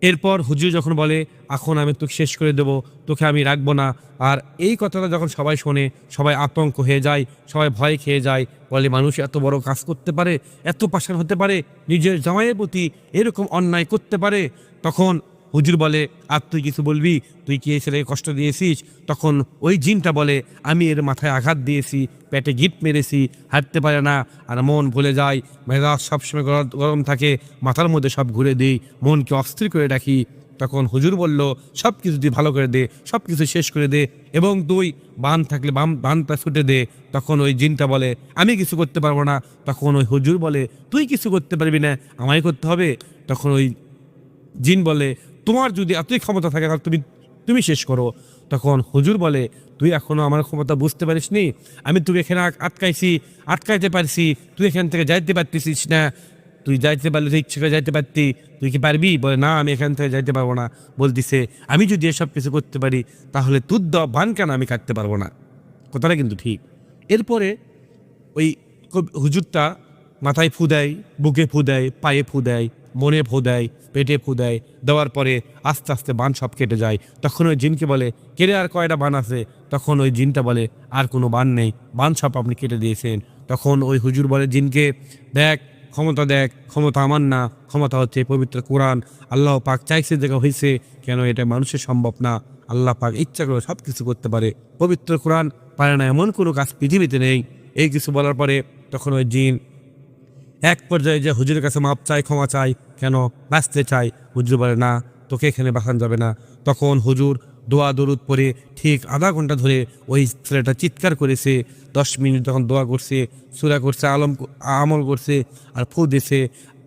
এরপর হুজুর যখন বলে এখন আমি তোকে শেষ করে দেবো, তোকে আমি রাখবো না, আর এই কথাটা যখন সবাই শোনে সবাই আতঙ্ক হয়ে যায়, সবাই ভয় খেয়ে যায়, বলে মানুষ এত বড় কাজ করতে পারে, এত পাষাণ হতে পারে, নিজের জামাইয়ের প্রতি এরকম অন্যায় করতে পারে। তখন হুজুর বলে আর তুই কিছু বলবি? তুই কি এই ছেলেকে কষ্ট দিয়েছিস? তখন ওই জিনটা বলে আমি এর মাথায় আঘাত দিয়েছি, পেটে গিট মেরেছি, হাঁটতে পারে না, আর মন ভুলে যায়, মেজাজ সবসময় গরম থাকে, মাথার মধ্যে সব ঘুরে দিই, মনকে অস্থির করে রাখি। তখন হুজুর বলল সব কিছু তুই ভালো করে দে, সব কিছু শেষ করে দে, এবং তুই বান থাকলে বানটা ছুটে দে। তখন ওই জিনটা বলে আমি কিছু করতে পারবো না। তখন ওই হুজুর বলে তুই কিছু করতে পারবি না, আমায় করতে হবে। তখন ওই জিন বলে তোমার যদি এতই ক্ষমতা থাকে তাহলে তুমি শেষ করো। তখন হুজুর বলে তুই এখনো আমার ক্ষমতা বুঝতে পারিস নি, আমি তোকে এখানে আটকাইতে পারছি, তুই এখান থেকে যাইতে পারতেছিস না, তুই যাইতে পারলে তুই ইচ্ছে করে যাইতে পারতি, তুই কি পারবি? বলে না আমি এখান থেকে যাইতে পারবো না। বলতিছে আমি যদি এসব কিছু করতে পারি তাহলে তোর দেওয়া বান কেন আমি কাটতে পারবো না? কথাটা কিন্তু ঠিক। এরপরে ওই হুজুরটা মাথায় ফু দেয়, বুকে ফু দেয়, পায়ে ফু দেয়, মনে ফু দেয়, পেটে ফু দেয়, দেওয়ার পরে আস্তে আস্তে বান সব কেটে যায়। তখন ওই জিনকে বলে কেটে আর কয়টা বান আছে? তখন ওই জিনটা বলে আর কোনো বান নেই, বান সব আপনি কেটে দিয়েছেন। তখন ওই হুজুর বলে জিনকে দেখ ক্ষমতা আমার না, ক্ষমতা হচ্ছে পবিত্র কোরআন, আল্লাহ পাক চাইছে দেখা হয়েছে, কেন এটা মানুষের সম্ভব না, আল্লাহ পাক ইচ্ছা করে সব কিছু করতে পারে, পবিত্র কোরআন পারে না এমন কোনো কাজ পৃথিবীতে নেই। এই কিছু বলার পরে তখন ওই জিন এক পর্যায়ে যে হুজুরের কাছে মাপ চাই, ক্ষমা চাই, কেন বাঁচতে চাই। হুজুর বলে না তোকে এখানে বাঁচানো যাবে না। তখন হুজুর দোয়া দরুদ পরে ঠিক আধা ঘন্টা ধরে ওই ছেলেটা চিৎকার করেছে, 10 মিনিট যখন দোয়া করছে, সূরা করছে, আমল করছে, আর ফু দিয়েছে।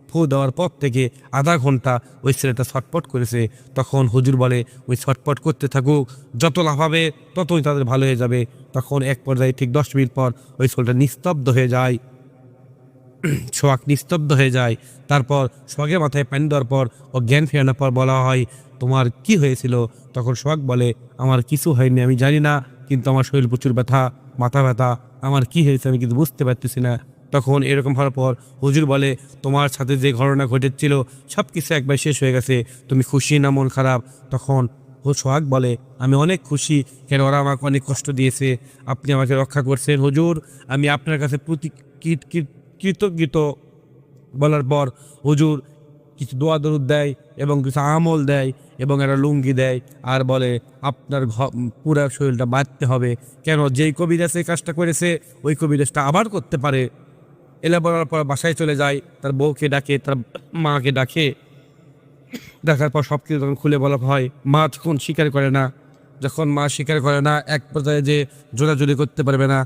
ফু দেওয়ার পর থেকে আধা ঘন্টা ওই ছেলেটা ছটপট করেছে। তখন হুজুর বলে ওই ছটপট করতে থাকুক, যত লাফাবে ততই তাদের ভালো হয়ে যাবে। তখন এক পর্যায়ে ঠিক 10 মিনিট পর ওই ছেলেটা নিস্তব্ধ হয়ে যায়, সোহাগ নিস্তব্ধ হয়ে যায়। তারপর সোহাগের মাথায় পানি দেওয়ার পর ও জ্ঞান ফেরানোর পর বলা হয় তোমার কি হয়েছিল? তখন সোহাগ বলে আমার কিছু হয়নি, আমি জানি না, কিন্তু আমার শরীর প্রচুর ব্যথা, মাথা ব্যথা, আমার কি হয়েছে আমি কিন্তু বুঝতে পারতেছি না। তখন এরকম হওয়ার পর হুজুর বলে তোমার সাথে যে ঘটনা ঘটেছিল সব কিছু একবার শেষ হয়ে গেছে, তুমি খুশি না মন খারাপ? তখন সোহাগ বলে আমি অনেক খুশি, কেন ওরা আমাকে অনেক কষ্ট দিয়েছে, আপনি আমাকে রক্ষা করছেন হুজুর, আমি আপনার কাছে কৃতজ্ঞ। বলার পর হুজুর কিছু দোয়া দরুদ দেয় এবং কিছু আমল দেয় এবং একটা লুঙ্গি দেয়, আর বলে আপনার পুরা শরীরটা বাঁধতে হবে, কেন যেই কবিরাজ এই কাজটা করেছে ওই কবিরাজটা আবার করতে পারে। এলা বলার পর বাসায় চলে যায়, তার বউকে ডাকে, তার মাকে ডাকে, দেখার পর সব কিছু তখন খুলে বলা হয়। মা তখন স্বীকার করে না, যখন মা স্বীকার করে না, এক পর্যায়ে যে জোরাজুরি করতে পারবে না,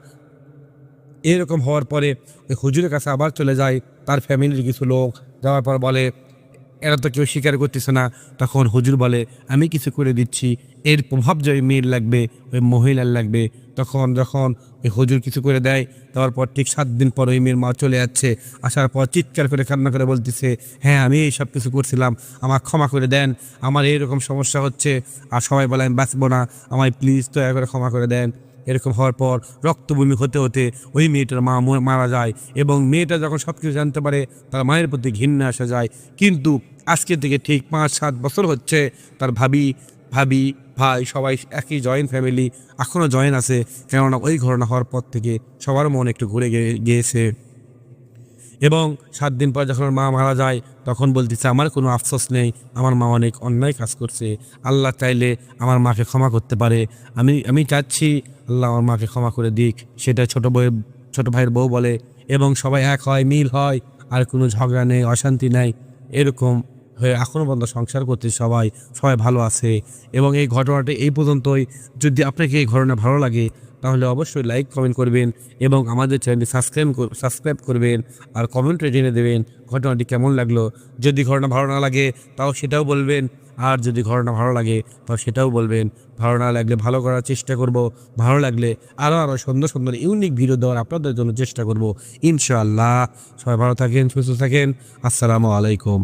এরকম হওয়ার পরে ওই হুজুরের কাছে আবার চলে যায় তার ফ্যামিলির কিছু লোক। যাওয়ার পর বলে এরা তো কেউ স্বীকার করতেছে না। তখন হুজুর বলে আমি কিছু করে দিচ্ছি, এর প্রভাব যে ওই মেয়ের লাগবে, ওই মহিলার লাগবে। তখন যখন ওই হুজুর কিছু করে দেয়, দেওয়ার পর ঠিক 7 দিন পর ওই মেয়ের মা চলে যাচ্ছে। আসার পর চিৎকার করে কান্না করে বলতেছে হ্যাঁ আমি এই সব কিছু করছিলাম, আমার ক্ষমা করে দেন, আমার এইরকম সমস্যা হচ্ছে। আর সবাই বলে আমি বাঁচবো না, আমায় প্লিজ দয়া করে ক্ষমা করে দেন। এরকম হওয়ার পর রক্তভূমি হতে হতে ওই মেয়েটার মা মারা যায়, এবং মেয়েটা যখন সব কিছু জানতে পারে তার মায়ের প্রতি ঘৃণা আসা যায়। কিন্তু আজকে থেকে ঠিক 5-7 বছর হচ্ছে তার ভাবি ভাই সবাই একই জয়েন্ট ফ্যামিলি, এখনও জয়েন আছে, কেননা ওই ঘটনা হওয়ার পর থেকে সবার মন একটু ঘুরে গিয়েছে। এবং 7 দিন পর যখন আমার মা মারা যায় তখন বলতেছে আমার কোনো আফসোস নেই, আমার মা অনেক অন্যায় কাজ করছে, আল্লাহ চাইলে আমার মাকে ক্ষমা করতে পারে, আমি চাচ্ছি আল্লাহ আমার মাকে ক্ষমা করে দিক। সেটা ছোট ভাইয়ের বউ বলে এবং সবাই এক হয়, মিল হয়, আর কোনো ঝগড়া নেই, অশান্তি নাই, এরকম হয়ে এখনও পর্যন্ত সংসার করতে সবাই সবাই ভালো আছে। এবং এই ঘটনাটি এই পর্যন্তই। যদি আপনাকে এই ঘটনা ভালো লাগে তাহলে অবশ্যই লাইক কমেন্ট করবেন এবং আমাদের চ্যানেলটি সাবস্ক্রাইব করবেন আর কমেন্টে জেনে দেবেন ঘটনাটি কেমন লাগলো। যদি ঘটনা ভালো না লাগে তাও সেটাও বলবেন, আর যদি ঘটনা ভালো লাগে তাও সেটাও বলবেন। ভালো না লাগলে ভালো করার চেষ্টা করব, ভালো লাগলে আরও সুন্দর সুন্দর ইউনিক ভিডিও দেওয়ার আপনাদের জন্য চেষ্টা করব ইনশাআল্লাহ। সবাই ভালো থাকেন, সুস্থ থাকেন। আসসালামু আলাইকুম।